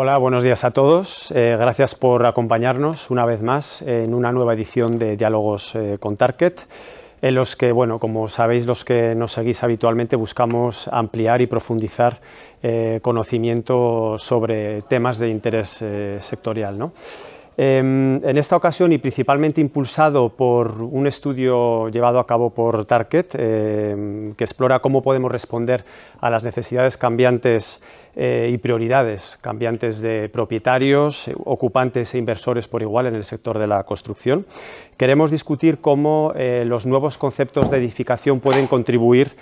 Hola, buenos días a todos. Gracias por acompañarnos una vez más en una nueva edición de Diálogos con Target, en los que, bueno, como sabéis los que nos seguís habitualmente, buscamos ampliar y profundizar conocimiento sobre temas de interés sectorial, ¿no? En esta ocasión, y principalmente impulsado por un estudio llevado a cabo por Target, que explora cómo podemos responder a las necesidades cambiantes y prioridades cambiantes de propietarios, ocupantes e inversores por igual en el sector de la construcción, queremos discutir cómo los nuevos conceptos de edificación pueden contribuir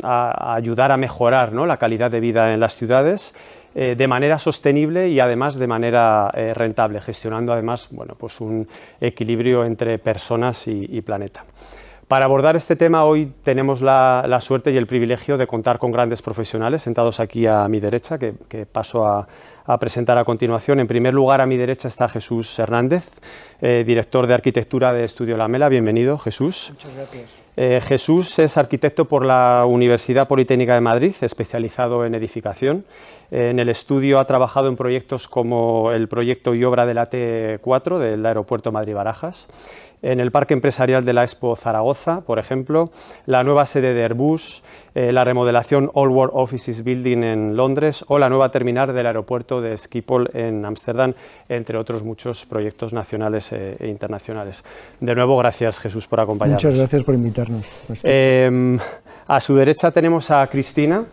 a ayudar a mejorar, ¿no?, la calidad de vida en las ciudades, de manera sostenible y además de manera rentable, gestionando además, bueno, pues un equilibrio entre personas y planeta. Para abordar este tema hoy tenemos la suerte y el privilegio de contar con grandes profesionales sentados aquí a mi derecha, que paso a presentar a continuación. En primer lugar, a mi derecha está Jesús Hernández, director de Arquitectura de Estudio Lamela. Bienvenido, Jesús. Muchas gracias. Jesús es arquitecto por la Universidad Politécnica de Madrid, especializado en edificación. En el estudio ha trabajado en proyectos como el proyecto y obra de la T4 del aeropuerto Madrid-Barajas, en el Parque Empresarial de la Expo Zaragoza, por ejemplo, la nueva sede de Airbus, la remodelación All World Offices Building en Londres o la nueva terminal del aeropuerto de Schiphol en Ámsterdam, entre otros muchos proyectos nacionales e internacionales. De nuevo, gracias, Jesús, por acompañarnos. Muchas gracias por invitarnos. A su derecha tenemos a Cristina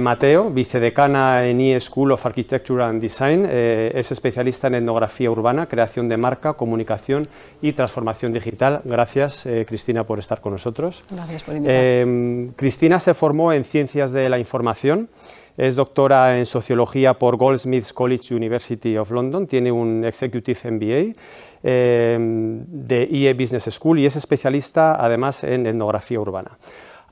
Mateo, vicedecana en IE School of Architecture and Design. Es especialista en etnografía urbana, creación de marca, comunicación y transformación digital. Gracias, Cristina, por estar con nosotros. Gracias por invitarme. Cristina se formó en Ciencias de la Información. Es doctora en Sociología por Goldsmiths College University of London, tiene un Executive MBA de IE Business School y es especialista además en etnografía urbana.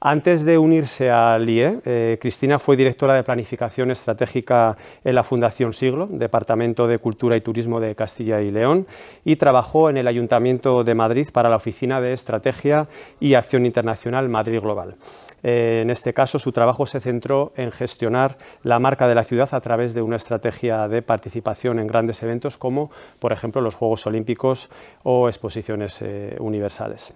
Antes de unirse al IE, Cristina fue directora de Planificación Estratégica en la Fundación Siglo, Departamento de Cultura y Turismo de Castilla y León, y trabajó en el Ayuntamiento de Madrid para la Oficina de Estrategia y Acción Internacional Madrid Global. En este caso, su trabajo se centró en gestionar la marca de la ciudad a través de una estrategia de participación en grandes eventos como, por ejemplo, los Juegos Olímpicos o exposiciones universales.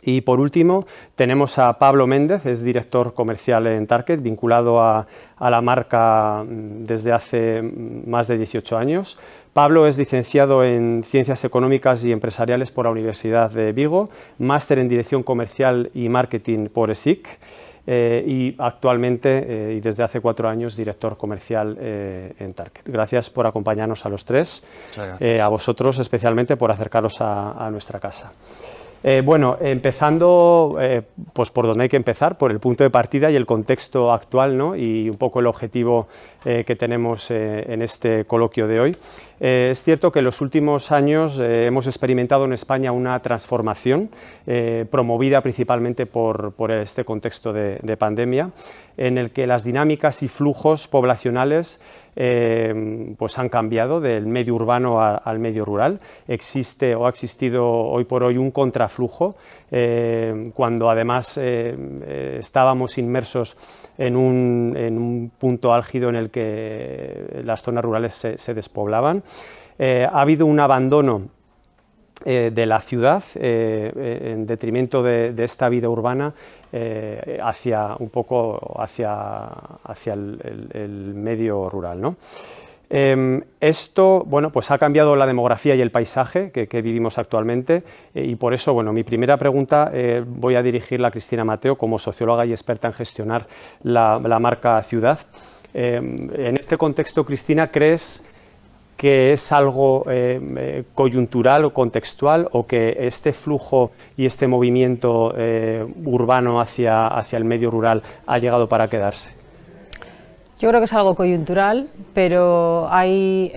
Y por último tenemos a Pablo Méndez, es director comercial en Target, vinculado a la marca desde hace más de 18 años. Pablo es licenciado en Ciencias Económicas y Empresariales por la Universidad de Vigo, máster en Dirección Comercial y Marketing por ESIC y actualmente y desde hace 4 años director comercial en Target. Gracias por acompañarnos a los tres, a vosotros especialmente por acercaros a nuestra casa. Bueno, empezando pues por donde hay que empezar, por el punto de partida y el contexto actual, ¿no?, y un poco el objetivo que tenemos en este coloquio de hoy. Es cierto que en los últimos años hemos experimentado en España una transformación promovida principalmente por este contexto de pandemia, en el que las dinámicas y flujos poblacionales pues han cambiado del medio urbano al medio rural. Existe o ha existido hoy por hoy un contraflujo cuando además estábamos inmersos en un punto álgido en el que las zonas rurales se despoblaban. Ha habido un abandono de la ciudad en detrimento de esta vida urbana hacia el medio rural, ¿no? Esto, bueno, pues ha cambiado la demografía y el paisaje que vivimos actualmente y por eso, bueno, mi primera pregunta voy a dirigirla a Cristina Mateo como socióloga y experta en gestionar la marca ciudad. En este contexto, Cristina, ¿crees que es algo coyuntural o contextual o que este flujo y este movimiento urbano hacia el medio rural ha llegado para quedarse? Yo creo que es algo coyuntural, pero hay,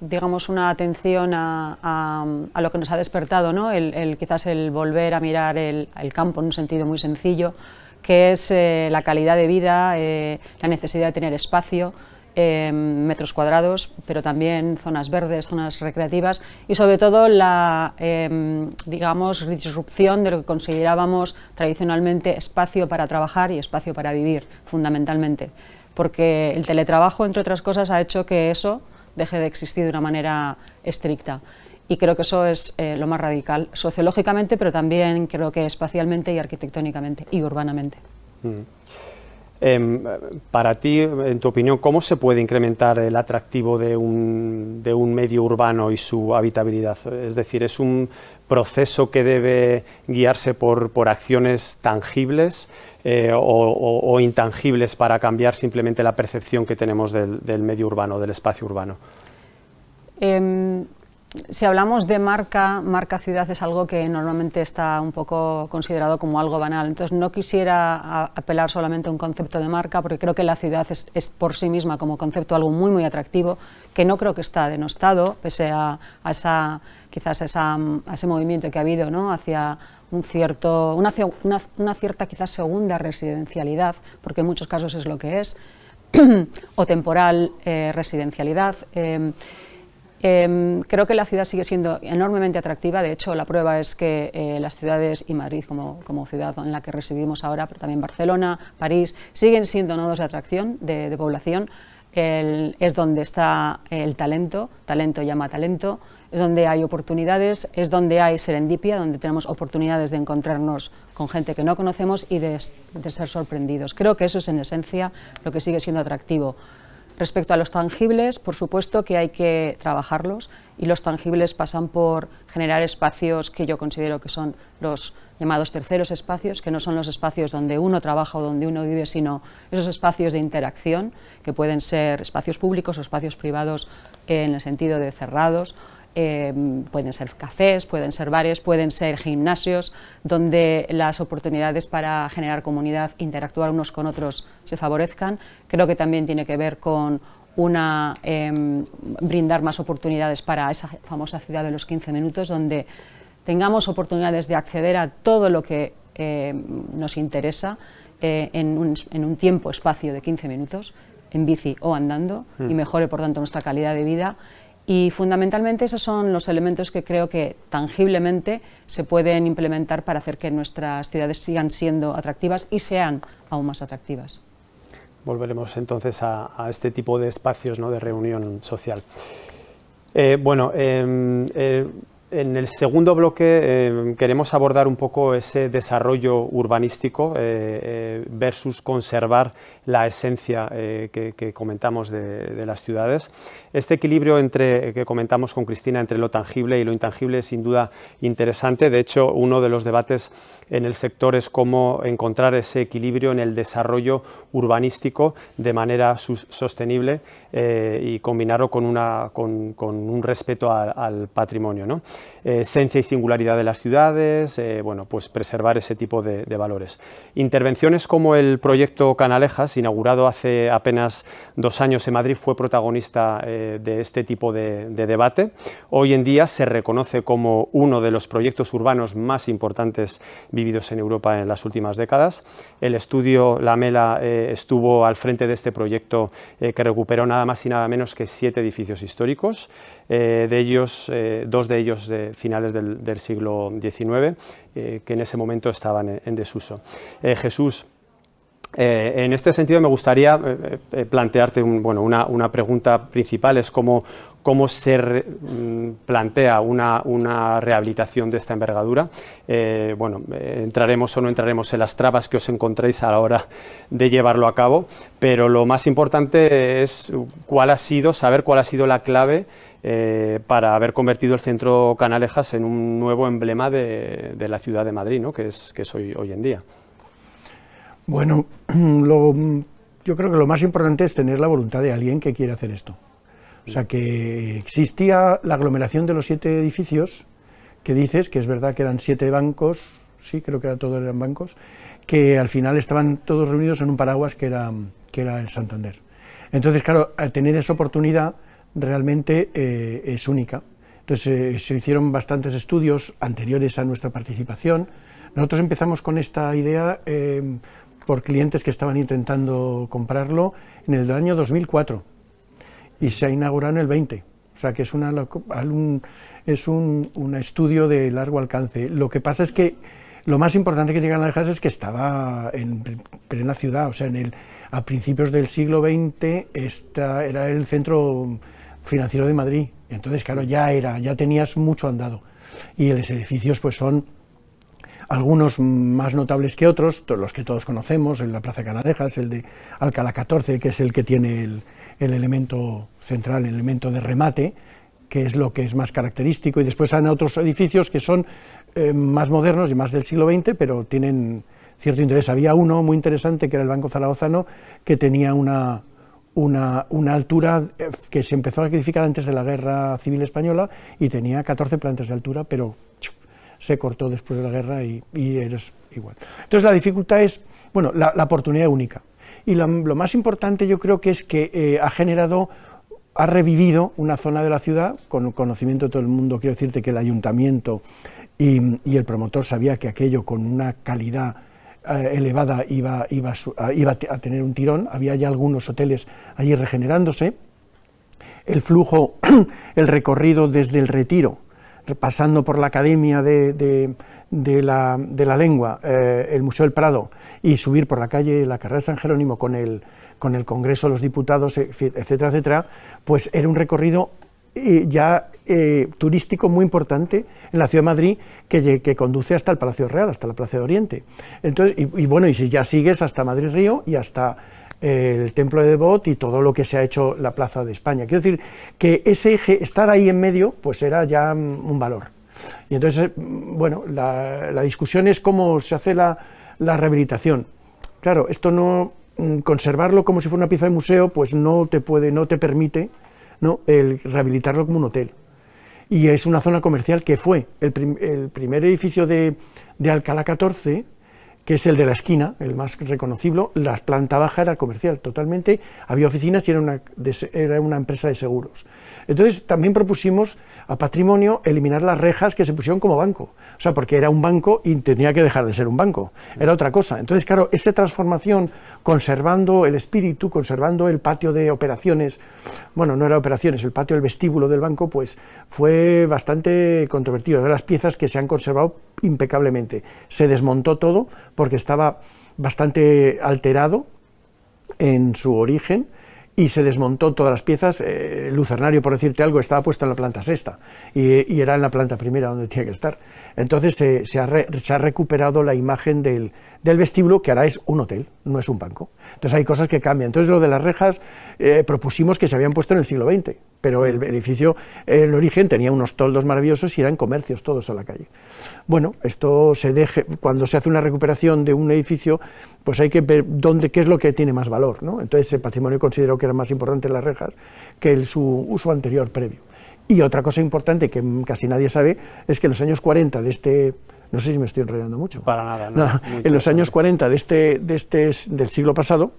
digamos, una atención a lo que nos ha despertado, ¿no? Quizás el volver a mirar el campo en un sentido muy sencillo, que es la calidad de vida, la necesidad de tener espacio, metros cuadrados, pero también zonas verdes, zonas recreativas y sobre todo la digamos, disrupción de lo que considerábamos tradicionalmente espacio para trabajar y espacio para vivir, fundamentalmente. porque el teletrabajo, entre otras cosas, ha hecho que eso deje de existir de una manera estricta. Y creo que eso es lo más radical, sociológicamente, pero también creo que espacialmente y arquitectónicamente y urbanamente. Para ti, en tu opinión, ¿cómo se puede incrementar el atractivo de un medio urbano y su habitabilidad? Es decir, ¿es un proceso que debe guiarse por acciones tangibles o intangibles para cambiar simplemente la percepción que tenemos del medio urbano, del espacio urbano? Si hablamos de marca ciudad es algo que normalmente está un poco considerado como algo banal, entonces no quisiera apelar solamente a un concepto de marca, porque creo que la ciudad es por sí misma como concepto algo muy atractivo, que no creo que está denostado, pese a ese movimiento que ha habido, ¿no?, hacia una cierta quizás segunda residencialidad, porque en muchos casos es lo que es, o temporal residencialidad. Creo que la ciudad sigue siendo enormemente atractiva. De hecho, la prueba es que las ciudades, y Madrid como ciudad en la que residimos ahora, pero también Barcelona, París, siguen siendo nodos de atracción de población. Es donde está el talento llama talento, es donde hay oportunidades, es donde hay serendipia, donde tenemos oportunidades de encontrarnos con gente que no conocemos y de ser sorprendidos. Creo que eso es en esencia lo que sigue siendo atractivo. Respecto a los tangibles, por supuesto que hay que trabajarlos, y los tangibles pasan por generar espacios que yo considero que son los llamados terceros espacios, que no son los espacios donde uno trabaja o donde uno vive, sino esos espacios de interacción, que pueden ser espacios públicos o espacios privados en el sentido de cerrados. Pueden ser cafés, pueden ser bares, pueden ser gimnasios, donde las oportunidades para generar comunidad, interactuar unos con otros se favorezcan. Creo que también tiene que ver con brindar más oportunidades para esa famosa ciudad de los 15 minutos, donde tengamos oportunidades de acceder a todo lo que nos interesa en un tiempo-espacio de 15 minutos, en bici o andando, y mejore por tanto nuestra calidad de vida. Y fundamentalmente esos son los elementos que creo que tangiblemente se pueden implementar para hacer que nuestras ciudades sigan siendo atractivas y sean aún más atractivas. Volveremos entonces a este tipo de espacios, ¿no?, de reunión social. En el segundo bloque queremos abordar un poco ese desarrollo urbanístico versus conservar la esencia que comentamos de las ciudades. Este equilibrio que comentamos con Cristina entre lo tangible y lo intangible es sin duda interesante. De hecho, uno de los debates en el sector es cómo encontrar ese equilibrio en el desarrollo urbanístico de manera sostenible y combinarlo con un respeto al patrimonio, ¿no? Esencia y singularidad de las ciudades, pues preservar ese tipo de valores. Intervenciones como el proyecto Canalejas, inaugurado hace apenas 2 años en Madrid, fue protagonista de este tipo de debate. Hoy en día se reconoce como uno de los proyectos urbanos más importantes vividos en Europa en las últimas décadas. El estudio Lamela estuvo al frente de este proyecto que recuperó nada más y nada menos que 7 edificios históricos, de ellos, 2 de ellos de finales del siglo XIX, que en ese momento estaban en desuso. Jesús, en este sentido me gustaría plantearte una pregunta principal, es cómo se plantea una rehabilitación de esta envergadura. Entraremos o no entraremos en las trabas que os encontréis a la hora de llevarlo a cabo, pero lo más importante es saber cuál ha sido la clave para haber convertido el Centro Canalejas en un nuevo emblema de la ciudad de Madrid, ¿no?, que es hoy en día. Bueno, yo creo que lo más importante es tener la voluntad de alguien que quiere hacer esto. O sea, que existía la aglomeración de los 7 edificios, que dices que es verdad que eran 7 bancos, sí, creo que todos eran bancos, que al final estaban todos reunidos en un paraguas que era el Santander. Entonces, claro, al tener esa oportunidad realmente es única. Entonces se hicieron bastantes estudios anteriores a nuestra participación. Nosotros empezamos con esta idea por clientes que estaban intentando comprarlo en el año 2004 y se ha inaugurado en el 20, o sea que es un estudio de largo alcance. Lo que pasa es que lo más importante que llega a Canalejas es que estaba en plena ciudad, o sea, a principios del siglo XX era el centro financiero de Madrid, entonces claro, ya tenías mucho andado, y los edificios pues son algunos más notables que otros, los que todos conocemos, el de la Plaza Canalejas, el de Alcalá 14, que es el que tiene el elemento central, el elemento de remate, que es lo que es más característico, y después hay otros edificios que son más modernos y más del siglo XX, pero tienen cierto interés. Había uno muy interesante que era el Banco Zaragozano, que tenía una altura que se empezó a edificar antes de la Guerra Civil Española y tenía 14 plantas de altura, pero se cortó después de la guerra y eres igual. Entonces la dificultad es, bueno, la oportunidad única. Y lo más importante yo creo que es que ha revivido una zona de la ciudad con conocimiento de todo el mundo. Quiero decirte que el ayuntamiento y el promotor sabía que aquello con una calidad elevada iba a tener un tirón. Había ya algunos hoteles allí regenerándose. El flujo, el recorrido desde el Retiro, pasando por la Academia de la Lengua, el Museo del Prado, y subir por la calle, la carrera de San Jerónimo con el Congreso de los Diputados, etcétera, etcétera, pues era un recorrido turístico muy importante en la ciudad de Madrid, que conduce hasta el Palacio Real, hasta la Plaza de Oriente. Entonces, bueno, y si ya sigues hasta Madrid Río y hasta el Templo de Devot y todo lo que se ha hecho la Plaza de España. Quiero decir que ese eje, estar ahí en medio, pues era ya un valor. Y entonces, bueno, la discusión es cómo se hace la rehabilitación. Claro, esto no, conservarlo como si fuera una pieza de museo, pues no te permite, ¿no?, el rehabilitarlo como un hotel. Y es una zona comercial que fue el primer edificio de Alcalá 14, que es el de la esquina, el más reconocible. La planta baja era comercial, totalmente, había oficinas y era una empresa de seguros. Entonces también propusimos a Patrimonio eliminar las rejas que se pusieron como banco, o sea, porque era un banco y tenía que dejar de ser un banco, era otra cosa. Entonces, claro, esa transformación, conservando el espíritu, conservando el patio de operaciones, bueno, no era operaciones, el patio del vestíbulo del banco, pues fue bastante controvertido. De las piezas que se han conservado impecablemente. Se desmontó todo porque estaba bastante alterado en su origen, y se desmontó todas las piezas. El lucernario, por decirte algo, estaba puesto en la planta sexta y era en la planta primera donde tenía que estar. Entonces se ha recuperado la imagen del vestíbulo, que ahora es un hotel, no es un banco. Entonces hay cosas que cambian. Entonces lo de las rejas propusimos que se habían puesto en el siglo XX, pero el edificio, el origen, tenía unos toldos maravillosos y eran comercios todos a la calle. Bueno, esto cuando se hace una recuperación de un edificio, pues hay que ver qué es lo que tiene más valor, ¿no? Entonces el Patrimonio consideró que era más importante las rejas que su uso anterior, previo. Y otra cosa importante que casi nadie sabe es que en los años 40 no sé si me estoy enrollando mucho. Para nada, no. En los años 40 del siglo pasado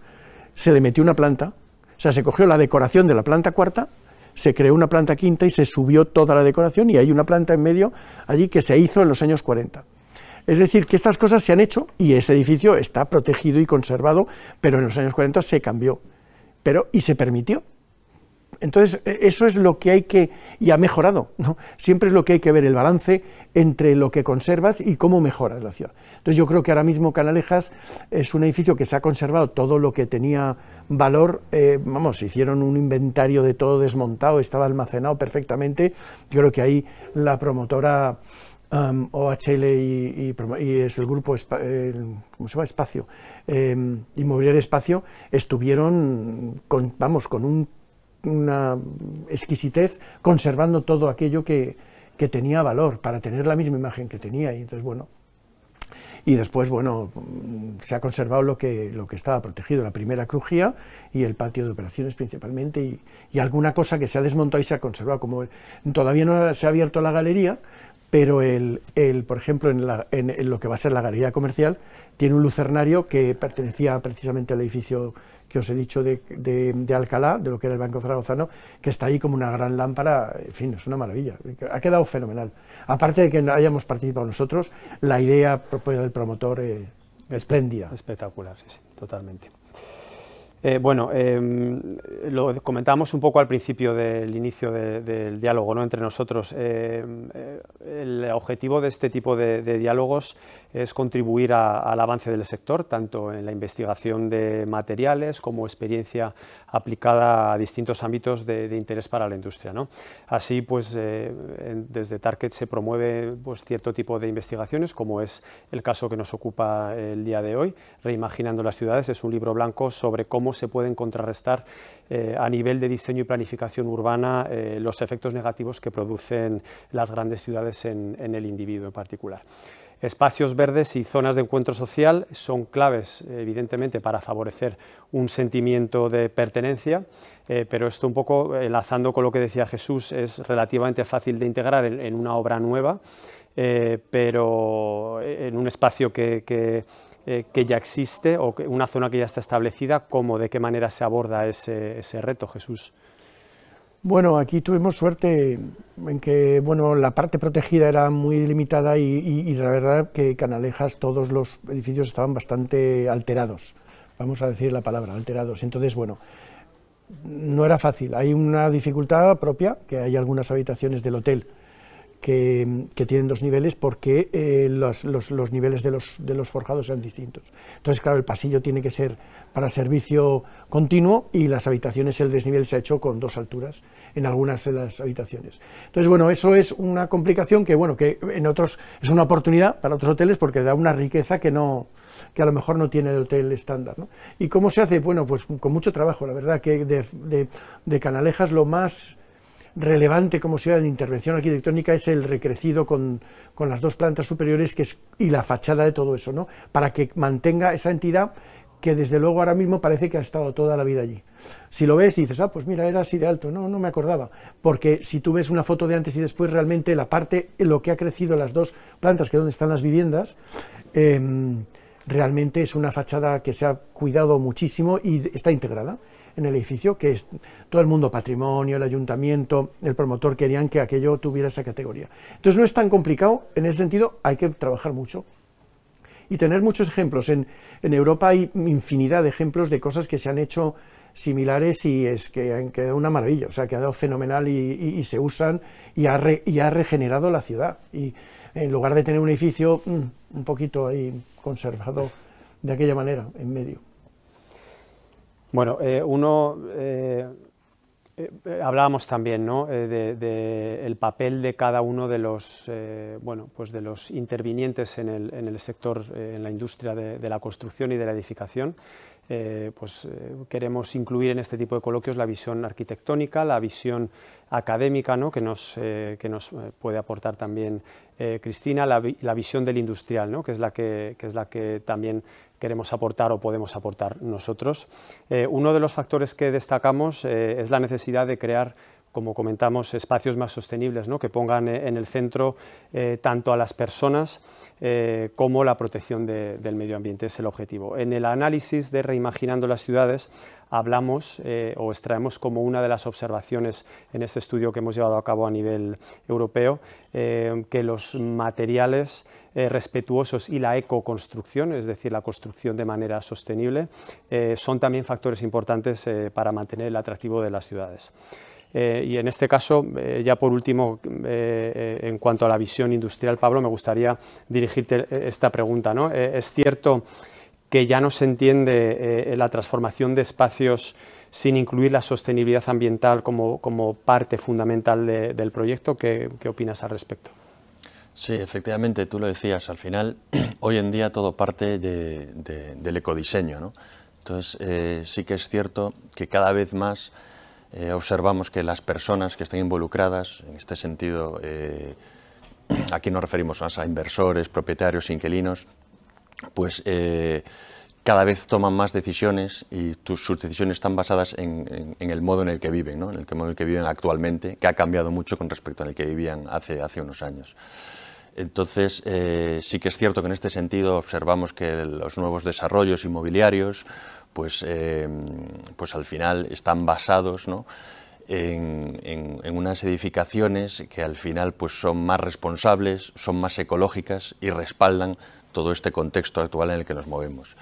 se le metió una planta, o sea, se cogió la decoración de la planta cuarta, se creó una planta quinta y se subió toda la decoración, y hay una planta en medio allí que se hizo en los años 40. Es decir, que estas cosas se han hecho y ese edificio está protegido y conservado, pero en los años 40 se cambió, y se permitió. Entonces, eso es lo que hay que, y ha mejorado, ¿no? Siempre es lo que hay que ver, el balance entre lo que conservas y cómo mejoras la ciudad. Entonces yo creo que ahora mismo Canalejas es un edificio que se ha conservado todo lo que tenía valor. Hicieron un inventario de todo desmontado, estaba almacenado perfectamente. Yo creo que ahí la promotora OHL y es el grupo, ¿cómo se llama? Espacio, Inmobiliario Espacio, estuvieron con una exquisitez conservando todo aquello que tenía valor para tener la misma imagen que tenía. Y entonces, bueno, y después, bueno, se ha conservado lo que estaba protegido, la primera crujía y el patio de operaciones principalmente, y alguna cosa que se ha desmontado y se ha conservado, como todavía no se ha abierto la galería, pero por ejemplo, en lo que va a ser la galería comercial, tiene un lucernario que pertenecía precisamente al edificio que os he dicho de Alcalá, de lo que era el Banco Zaragozano, que está ahí como una gran lámpara. En fin, es una maravilla, ha quedado fenomenal. Aparte de que no hayamos participado nosotros, la idea propuesta del promotor es espléndida. Espectacular, sí, totalmente. Lo comentábamos un poco al principio del inicio del diálogo, ¿no?, entre nosotros. El objetivo de este tipo de diálogos es contribuir al avance del sector, tanto en la investigación de materiales como experiencia aplicada a distintos ámbitos de interés para la industria, ¿no? Así, pues, desde Target se promueve, pues, cierto tipo de investigaciones, como es el caso que nos ocupa el día de hoy. Reimaginando las ciudades es un libro blanco sobre cómo se pueden contrarrestar a nivel de diseño y planificación urbana los efectos negativos que producen las grandes ciudades en el individuo en particular. Espacios verdes y zonas de encuentro social son claves, evidentemente, para favorecer un sentimiento de pertenencia, pero esto, un poco enlazando con lo que decía Jesús, es relativamente fácil de integrar en una obra nueva, pero en un espacio que ya existe, o una zona que ya está establecida. ¿Cómo, de qué manera se aborda ese reto, Jesús? Bueno, aquí tuvimos suerte en que, bueno, la parte protegida era muy limitada y la verdad que Canalejas, todos los edificios estaban bastante alterados, vamos a decir la palabra, alterados. Entonces, bueno, no era fácil. Hay una dificultad propia, que hay algunas habitaciones del hotel que tienen 2 niveles porque los niveles de los forjados eran distintos. Entonces, claro, el pasillo tiene que ser para servicio continuo y las habitaciones, el desnivel se ha hecho con 2 alturas en algunas de las habitaciones. Entonces, bueno, eso es una complicación que, bueno, que en otros es una oportunidad para otros hoteles porque da una riqueza que a lo mejor no tiene el hotel estándar, ¿no? ¿Y cómo se hace? Bueno, pues con mucho trabajo. La verdad que de Canalejas lo más relevante como ciudad de intervención arquitectónica es el recrecido con las 2 plantas superiores y la fachada de todo eso, ¿no?, para que mantenga esa entidad que desde luego ahora mismo parece que ha estado toda la vida allí. Si lo ves y dices, pues mira, era así de alto, no me acordaba, porque si tú ves una foto de antes y después, realmente la parte, lo que ha crecido las 2 plantas, que es donde están las viviendas, realmente es una fachada que se ha cuidado muchísimo y está integrada en el edificio, que es todo el mundo patrimonio, el ayuntamiento, el promotor, querían que aquello tuviera esa categoría. Entonces no es tan complicado, en ese sentido hay que trabajar mucho y tener muchos ejemplos. En Europa hay infinidad de ejemplos de cosas que se han hecho similares y es que han quedado una maravilla, o sea, ha quedado fenomenal y se usan y ha regenerado la ciudad. Y en lugar de tener un edificio un poquito ahí conservado de aquella manera, en medio. Bueno, hablábamos también, ¿no?, el papel de cada uno de los, pues de los intervinientes en el sector, en la industria de la construcción y de la edificación. Queremos incluir en este tipo de coloquios la visión arquitectónica, la visión académica, ¿no?, que nos puede aportar también Cristina, la visión del industrial, ¿no?, que es la que también queremos aportar o podemos aportar nosotros. Uno de los factores que destacamos es la necesidad de crear, como comentamos, espacios más sostenibles, ¿no?, que pongan en el centro tanto a las personas como la protección del medio ambiente. Es el objetivo. En el análisis de Reimaginando las ciudades hablamos o extraemos como una de las observaciones en este estudio que hemos llevado a cabo a nivel europeo, que los materiales respetuosos y la ecoconstrucción, es decir, la construcción de manera sostenible, son también factores importantes para mantener el atractivo de las ciudades. Y en este caso, ya por último, en cuanto a la visión industrial, Pablo, me gustaría dirigirte esta pregunta, ¿no? ¿Es cierto que ya no se entiende la transformación de espacios sin incluir la sostenibilidad ambiental como parte fundamental del proyecto? ¿Qué opinas al respecto? Sí, efectivamente, tú lo decías, al final, hoy en día todo parte del ecodiseño, ¿no? Entonces, sí que es cierto que cada vez más observamos que las personas que están involucradas, en este sentido, aquí nos referimos más a inversores, propietarios, inquilinos, pues cada vez toman más decisiones y sus decisiones están basadas en el modo en el que viven, ¿no?, en el modo en el que viven actualmente, que ha cambiado mucho con respecto al que vivían hace unos años. Entonces, sí que es cierto que en este sentido observamos que los nuevos desarrollos inmobiliarios pues al final están basados, ¿no?, en unas edificaciones que al final pues son más responsables, son más ecológicas y respaldan todo este contexto actual en el que nos movemos.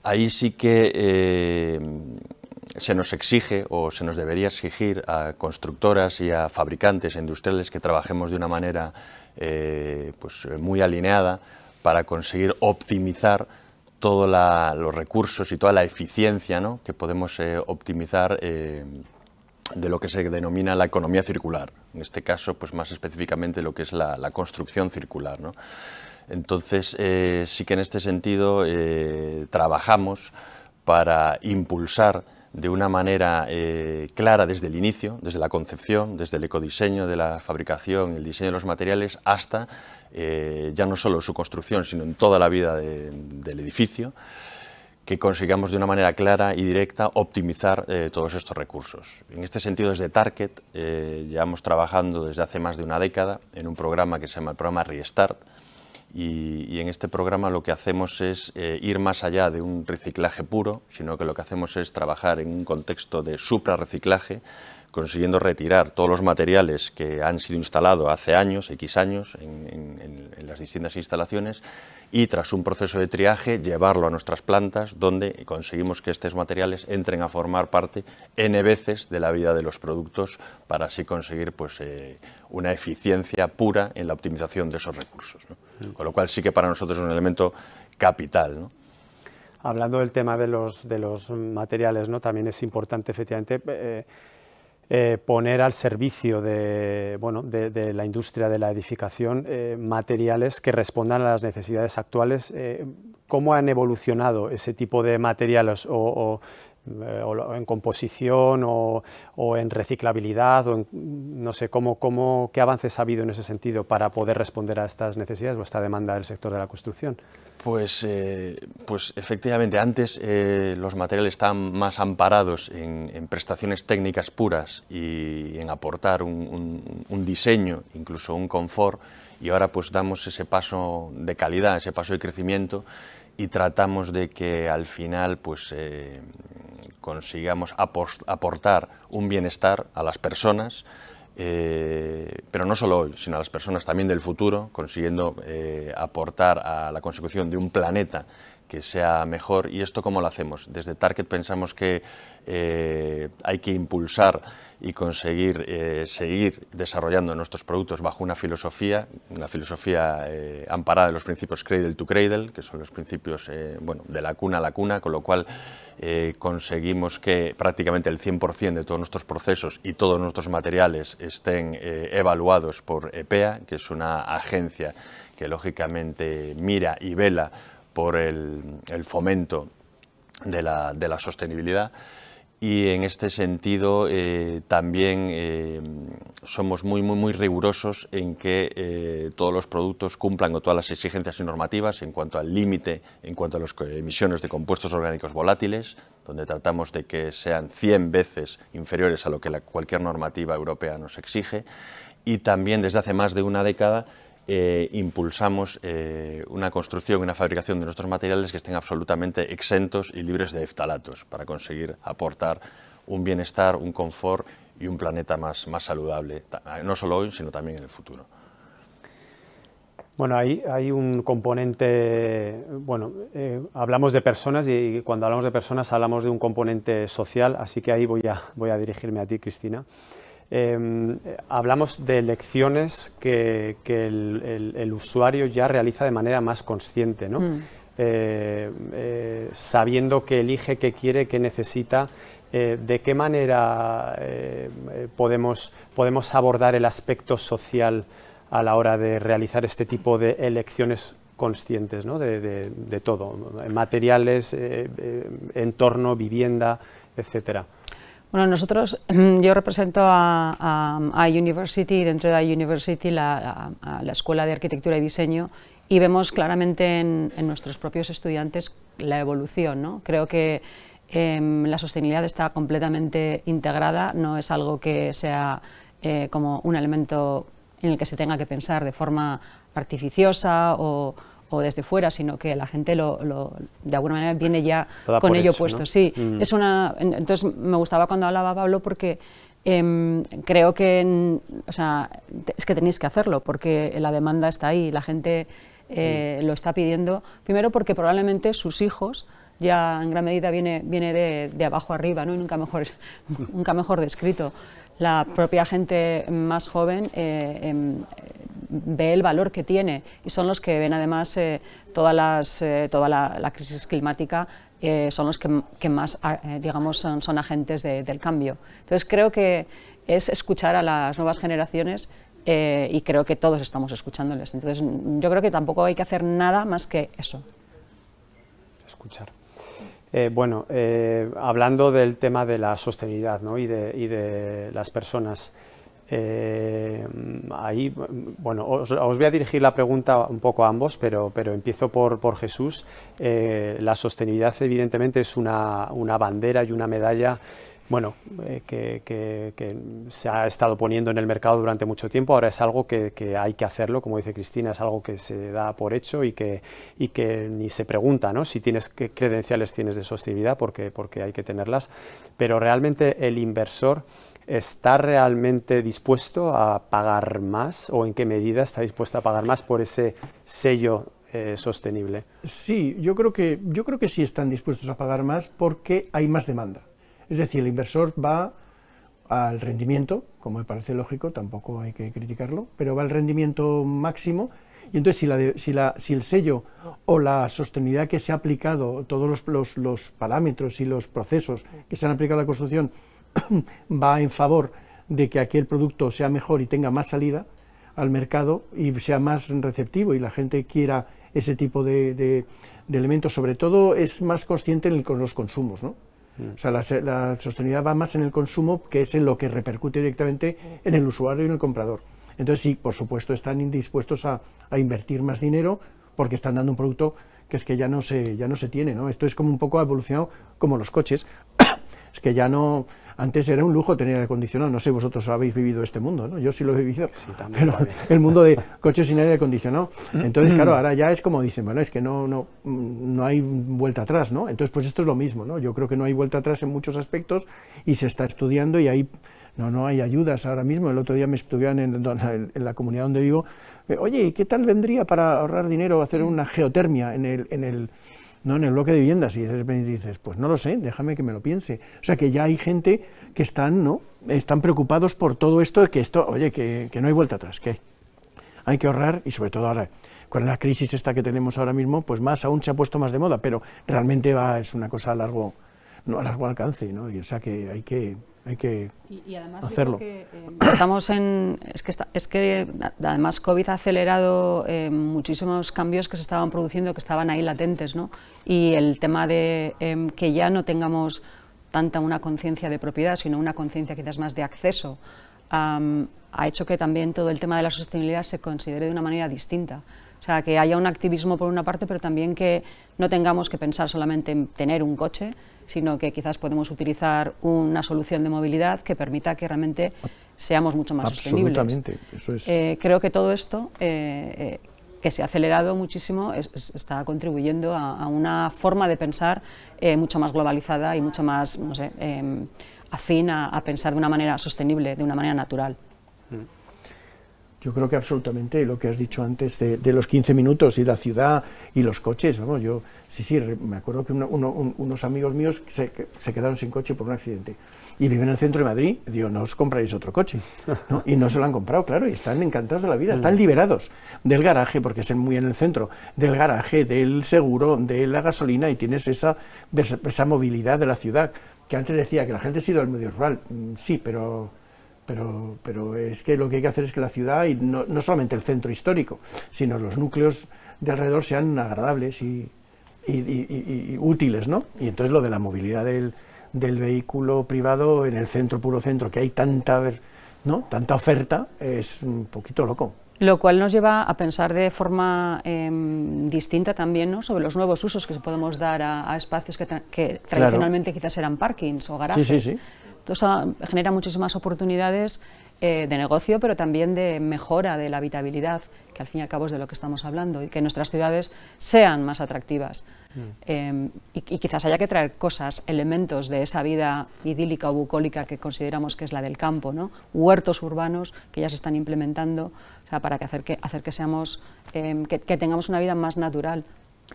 ahí sí que se nos exige o se nos debería exigir a constructoras y a fabricantes industriales que trabajemos de una manera pues muy alineada para conseguir optimizar todos los recursos y toda la eficiencia, ¿no?, que podemos optimizar de lo que se denomina la economía circular. En este caso, pues más específicamente lo que es la construcción circular, ¿no? Entonces, sí que en este sentido trabajamos para impulsar de una manera clara desde el inicio, desde la concepción, desde el ecodiseño de la fabricación, el diseño de los materiales, hasta ya no solo su construcción, sino en toda la vida del edificio, que consigamos de una manera clara y directa optimizar todos estos recursos. En este sentido, desde Tarkett llevamos trabajando desde hace más de una década en un programa que se llama el programa Restart, y en este programa lo que hacemos es ir más allá de un reciclaje puro, sino que lo que hacemos es trabajar en un contexto de suprarreciclaje, consiguiendo retirar todos los materiales que han sido instalados hace años, X años, en las distintas instalaciones, y tras un proceso de triaje llevarlo a nuestras plantas, donde conseguimos que estos materiales entren a formar parte N veces de la vida de los productos, para así conseguir pues, una eficiencia pura en la optimización de esos recursos, ¿no? Con lo cual sí que para nosotros es un elemento capital, ¿no? Hablando del tema de los materiales, ¿no?, también es importante efectivamente poner al servicio de la industria de la edificación materiales que respondan a las necesidades actuales. ¿Cómo han evolucionado ese tipo de materiales o en composición o en reciclabilidad, o no sé, qué avances ha habido en ese sentido para poder responder a estas necesidades o a esta demanda del sector de la construcción? Pues efectivamente, antes los materiales estaban más amparados en prestaciones técnicas puras y en aportar un diseño, incluso un confort, y ahora pues damos ese paso de calidad, ese paso de crecimiento, y tratamos de que al final pues consigamos aportar un bienestar a las personas, pero no solo hoy, sino a las personas también del futuro, consiguiendo aportar a la consecución de un planeta que sea mejor. ¿Y esto cómo lo hacemos? Desde Tarkett pensamos que hay que impulsar y conseguir seguir desarrollando nuestros productos bajo una filosofía amparada en los principios Cradle to Cradle, que son los principios de la cuna a la cuna, con lo cual conseguimos que prácticamente el 100% de todos nuestros procesos y todos nuestros materiales estén evaluados por EPEA, que es una agencia que lógicamente mira y vela por el fomento de la sostenibilidad. Y en este sentido también somos muy rigurosos en que todos los productos cumplan con todas las exigencias y normativas en cuanto al límite, en cuanto a las emisiones de compuestos orgánicos volátiles, donde tratamos de que sean 100 veces inferiores a lo que cualquier normativa europea nos exige. Y también desde hace más de una década impulsamos una construcción y una fabricación de nuestros materiales que estén absolutamente exentos y libres de ftalatos, para conseguir aportar un bienestar, un confort y un planeta más saludable, no solo hoy, sino también en el futuro. Bueno, hay un componente, hablamos de personas, y cuando hablamos de personas hablamos de un componente social, así que ahí voy a dirigirme a ti, Cristina. Hablamos de elecciones que el usuario ya realiza de manera más consciente, ¿no? Sabiendo que elige, qué quiere, qué necesita. ¿De qué manera podemos abordar el aspecto social a la hora de realizar este tipo de elecciones conscientes, ¿no?, de todo, materiales, entorno, vivienda, etcétera? Bueno, nosotros, yo represento a iUniversity, y dentro de iUniversity a la Escuela de Arquitectura y Diseño, y vemos claramente en nuestros propios estudiantes la evolución, ¿no? Creo que la sostenibilidad está completamente integrada, no es algo que sea como un elemento en el que se tenga que pensar de forma artificiosa o desde fuera, sino que la gente de alguna manera viene ya con ello puesto, ¿no? Sí, entonces me gustaba cuando hablaba Pablo, porque creo que es que tenéis que hacerlo, porque la demanda está ahí, la gente lo está pidiendo, primero porque probablemente sus hijos ya en gran medida viene de abajo arriba, ¿no? Y nunca mejor descrito. La propia gente más joven ve el valor que tiene y son los que ven además toda la crisis climática, son los que más, digamos, son agentes del cambio. Entonces creo que es escuchar a las nuevas generaciones y creo que todos estamos escuchándoles. Entonces yo creo que tampoco hay que hacer nada más que eso. Escuchar. Bueno, hablando del tema de la sostenibilidad, ¿no? y de las personas, ahí, bueno, os voy a dirigir la pregunta un poco a ambos, pero empiezo por Jesús. La sostenibilidad evidentemente es una bandera y una medalla, bueno, que se ha estado poniendo en el mercado durante mucho tiempo. Ahora es algo que hay que hacerlo, como dice Cristina, es algo que se da por hecho y que ni se pregunta, ¿no? Si tienes qué credenciales tienes de sostenibilidad, porque hay que tenerlas, pero realmente el inversor ¿está realmente dispuesto a pagar más o en qué medida está dispuesto a pagar más por ese sello sostenible? Sí, yo creo que sí están dispuestos a pagar más porque hay más demanda. Es decir, el inversor va al rendimiento, como me parece lógico, tampoco hay que criticarlo, pero va al rendimiento máximo y entonces si el sello o la sostenibilidad que se ha aplicado, todos los parámetros y los procesos que se han aplicado a la construcción va en favor de que aquel producto sea mejor y tenga más salida al mercado y sea más receptivo y la gente quiera ese tipo de elementos, sobre todo es más consciente con los consumos, ¿no? O sea, la sostenibilidad va más en el consumo, que es en lo que repercute directamente en el usuario y en el comprador. Entonces sí, por supuesto, están dispuestos a invertir más dinero porque están dando un producto que es que ya no se tiene, ¿no? Esto es como un poco ha evolucionado como los coches. Es que ya no... Antes era un lujo tener aire acondicionado, no sé, vosotros habéis vivido este mundo, ¿no? Yo sí lo he vivido, sí, pero el mundo de coches sin aire acondicionado. Entonces, claro, ahora ya es como dicen, bueno, es que no hay vuelta atrás, ¿no? Entonces, pues esto es lo mismo, ¿no? Yo creo que no hay vuelta atrás en muchos aspectos y se está estudiando y ahí no hay ayudas ahora mismo. El otro día me estudiaban en la comunidad donde vivo, oye, ¿qué tal vendría para ahorrar dinero hacer una geotermia en el bloque de viviendas? Y de repente dices, pues no lo sé, déjame que me lo piense. O sea, que ya hay gente que están preocupados por todo esto, que no hay vuelta atrás, que hay que ahorrar y sobre todo ahora, con la crisis esta que tenemos ahora mismo, pues más aún se ha puesto más de moda, pero realmente es una cosa a largo alcance, ¿no? Y o sea que hay que y además hacerlo. Es que además COVID ha acelerado muchísimos cambios que se estaban produciendo, que estaban ahí latentes, ¿no? Y el tema de que ya no tengamos tanta una conciencia de propiedad, sino una conciencia quizás más de acceso, ha hecho que también todo el tema de la sostenibilidad se considere de una manera distinta. O sea, que haya un activismo por una parte, pero también que no tengamos que pensar solamente en tener un coche, sino que quizás podemos utilizar una solución de movilidad que permita que realmente seamos mucho más sostenibles. Absolutamente, eso es. Creo que todo esto, que se ha acelerado muchísimo, está contribuyendo a una forma de pensar mucho más globalizada y mucho más, no sé, afín a pensar de una manera sostenible, de una manera natural. Yo creo que absolutamente lo que has dicho antes de los 15 minutos y la ciudad y los coches, vamos, yo sí, me acuerdo que unos amigos míos se quedaron sin coche por un accidente y viven en el centro de Madrid, digo, no os compraréis otro coche, ¿no? Y no se lo han comprado, claro, y están encantados de la vida, están liberados del garaje, porque es muy en el centro, del garaje, del seguro, de la gasolina, y tienes esa movilidad de la ciudad, que antes decía que la gente se ha ido al medio rural, sí, pero es que lo que hay que hacer es que la ciudad, y no solamente el centro histórico, sino los núcleos de alrededor sean agradables y útiles, ¿no? Y entonces lo de la movilidad del vehículo privado en el centro, puro centro, que hay tanta oferta, es un poquito loco. Lo cual nos lleva a pensar de forma distinta también, ¿no?, sobre los nuevos usos que podemos dar a espacios que tradicionalmente quizás eran parkings o garajes. Sí. Esto genera muchísimas oportunidades de negocio, pero también de mejora de la habitabilidad, que al fin y al cabo es de lo que estamos hablando, y que nuestras ciudades sean más atractivas. Y quizás haya que traer elementos de esa vida idílica o bucólica que consideramos que es la del campo, ¿no? Huertos urbanos que ya se están implementando, o sea, para hacer que seamos, que tengamos una vida más natural.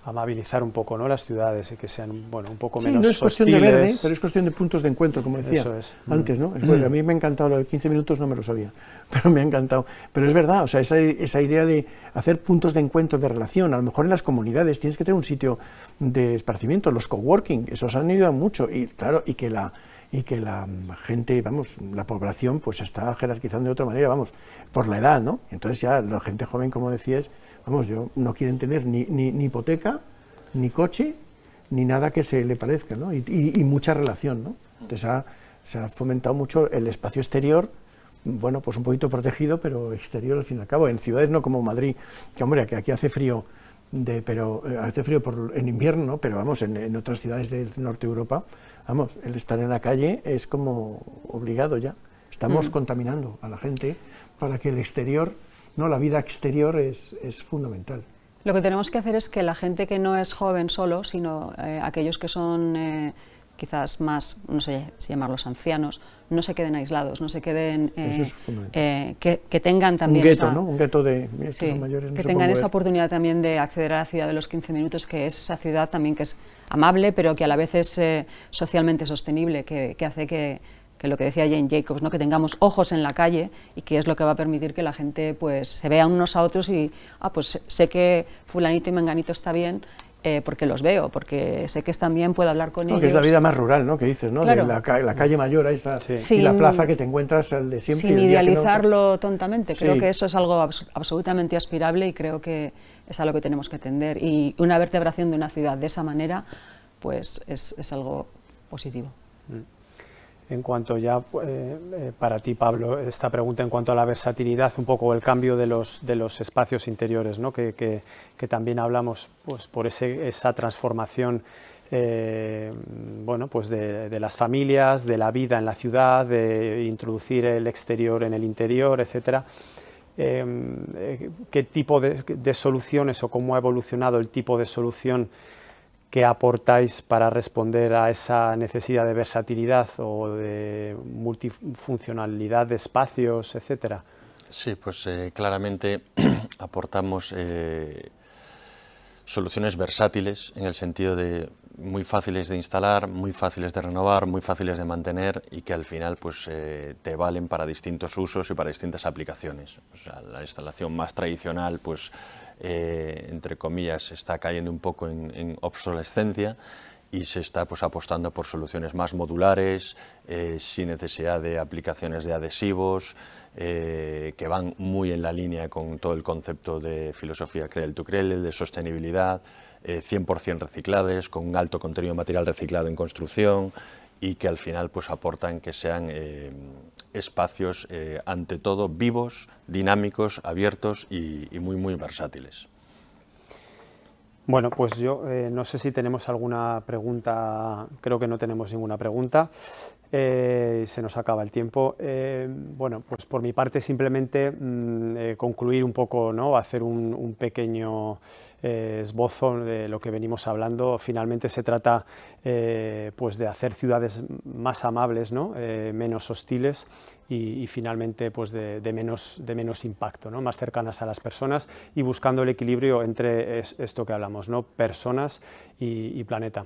amabilizar un poco, ¿no?, las ciudades y que sean, bueno, un poco sí, menos no es cuestión hostiles. de verde, pero es cuestión de puntos de encuentro, como decía antes, ¿no? A mí me ha encantado lo de 15 minutos, no me lo sabía, pero me ha encantado. Pero es verdad, o sea, esa idea de hacer puntos de encuentro, de relación, a lo mejor en las comunidades tienes que tener un sitio de esparcimiento, los coworking, esos han ayudado mucho, y claro, y que la gente, vamos, la población pues se está jerarquizando de otra manera, vamos, por la edad, ¿no? Entonces ya la gente joven, como decías, vamos, no quieren tener ni hipoteca, ni coche, ni nada que se le parezca, ¿no? Y mucha relación, ¿no? Entonces se ha fomentado mucho el espacio exterior, bueno, pues un poquito protegido, pero exterior al fin y al cabo. En ciudades no como Madrid, que hombre, que aquí hace frío, pero hace frío en invierno, ¿no? Pero vamos, en otras ciudades del norte de Europa, vamos, el estar en la calle es como obligado ya. Estamos contaminando a la gente para que el exterior, no, la vida exterior es fundamental. Lo que tenemos que hacer es que la gente que no es joven solo, sino aquellos que son quizás más, no sé si llamarlos ancianos, no se queden aislados, no se queden, Eso es fundamental. que tengan también un gueto, esa, ¿no? Un gueto de estos son mayores, no que se tengan pueden esa mover. oportunidad también de acceder a la ciudad de los 15 minutos, que es esa ciudad también que es amable, pero que a la vez es socialmente sostenible, que hace que lo que decía Jane Jacobs, ¿no?, que tengamos ojos en la calle, y que es lo que va a permitir que la gente pues se vea unos a otros y, pues sé que fulanito y menganito está bien, porque los veo, porque sé que están bien, puedo hablar con ellos. Que es la vida más rural, ¿no?, que dices, ¿no? Claro. De la calle mayor esa, Sí. y la plaza que te encuentras al de siempre. Sin y el día que no- idealizarlo tontamente, Sí. creo que eso es algo absolutamente aspirable, y creo que es a lo que tenemos que tender, y una vertebración de una ciudad de esa manera pues es algo positivo. En cuanto ya, para ti, Pablo, esta pregunta en cuanto a la versatilidad, un poco el cambio de los espacios interiores, ¿no?, que también hablamos, pues, por esa transformación, bueno, pues de las familias, de la vida en la ciudad, de introducir el exterior en el interior, etcétera. ¿Qué tipo de soluciones, o cómo ha evolucionado el tipo de solución que aportáis para responder a esa necesidad de versatilidad o de multifuncionalidad de espacios, etcétera? Sí, pues claramente aportamos soluciones versátiles, en el sentido de muy fáciles de instalar, muy fáciles de renovar, muy fáciles de mantener, y que al final pues te valen para distintos usos y para distintas aplicaciones. O sea, la instalación más tradicional, pues entre comillas, está cayendo un poco en obsolescencia, y se está pues apostando por soluciones más modulares, sin necesidad de aplicaciones de adhesivos, que van muy en la línea con todo el concepto de filosofía Cradle to Cradle, de sostenibilidad, 100% reciclables, con un alto contenido de material reciclado en construcción, y que al final pues aportan que sean espacios ante todo vivos, dinámicos, abiertos y muy versátiles. Bueno, pues yo no sé si tenemos alguna pregunta. Creo que no tenemos ninguna pregunta. Se nos acaba el tiempo. Bueno, pues por mi parte simplemente concluir un poco, ¿no?, hacer un pequeño esbozo de lo que venimos hablando. Finalmente se trata pues de hacer ciudades más amables, ¿no?, menos hostiles, y finalmente pues de menos impacto, ¿no?, más cercanas a las personas, y buscando el equilibrio entre esto que hablamos, ¿no?, personas y planeta.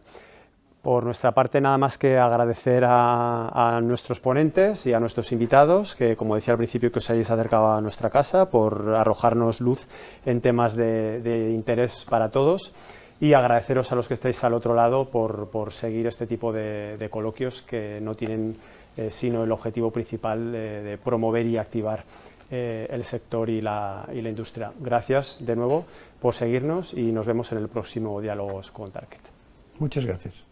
Por nuestra parte, nada más que agradecer a nuestros ponentes y a nuestros invitados, que, como decía al principio, que os hayáis acercado a nuestra casa, por arrojarnos luz en temas de interés para todos, y agradeceros a los que estáis al otro lado por seguir este tipo de coloquios, que no tienen sino el objetivo principal de promover y activar el sector y la industria. Gracias de nuevo por seguirnos, y nos vemos en el próximo Diálogos con Target. Muchas gracias.